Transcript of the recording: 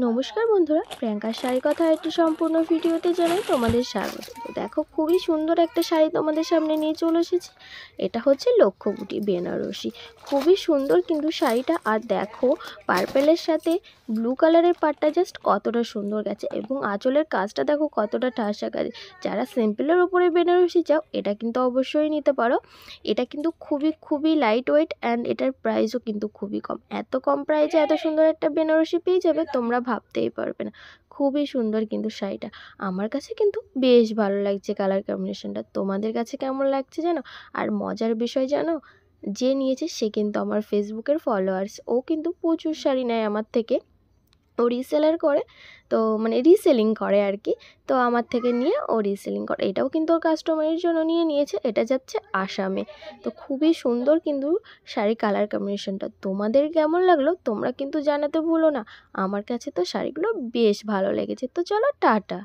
নমস্কার বন্ধুরা, প্রিয়াঙ্কার শাড়ি কথা একটি সম্পূর্ণ ভিডিওতে জানাই তোমাদের স্বাগত। তো দেখো, খুবই সুন্দর একটা শাড়ি তোমাদের সামনে নিয়ে চলে এসেছি। এটা হচ্ছে লক্ষ্যবুটি বেনারসি। খুবই সুন্দর কিন্তু শাড়িটা। আর দেখো, পার্পেলের সাথে ব্লু কালারের পাড়টা জাস্ট কতটা সুন্দর গেছে, এবং আঁচলের কাজটা দেখো কতটা ঠাসা কাজ। যারা সিম্পলের ওপরে বেনারসি চাও, এটা কিন্তু অবশ্যই নিতে পারো। এটা কিন্তু খুবই লাইট ওয়েট, অ্যান্ড এটার প্রাইসও কিন্তু খুবই কম। এত কম প্রাইসে এত সুন্দর একটা বেনারসি পেয়ে যাবে, তোমরা ভাবতেই পারবে না। খুবই সুন্দর কিন্তু শাড়িটা। আমার কাছে কিন্তু বেশ ভালো লাগছে কালার কম্বিনেশনটা। তোমাদের কাছে কেমন লাগছে জানো? আর মজার বিষয় জানো, যে নিয়েছে সে কিন্তু আমার ফেসবুকের ফলোয়ার্স। ও কিন্তু প্রচুর শাড়ি নেয় আমার থেকে। ও রিসেলার করে, তো মানে রিসেলিং করে আর কি। তো আমার থেকে নিয়ে ও রিসেলিং করে। এটাও কিন্তু ওর কাস্টমারের জন্য নিয়েছে। এটা যাচ্ছে আসামে। তো খুবই সুন্দর কিন্তু শাড়ি কালার কম্বিনেশনটা। তোমাদের কেমন লাগলো তোমরা কিন্তু জানাতে ভুলো না। আমার কাছে তো শাড়িগুলো বেশ ভালো লেগেছে। তো চলো, টাটা।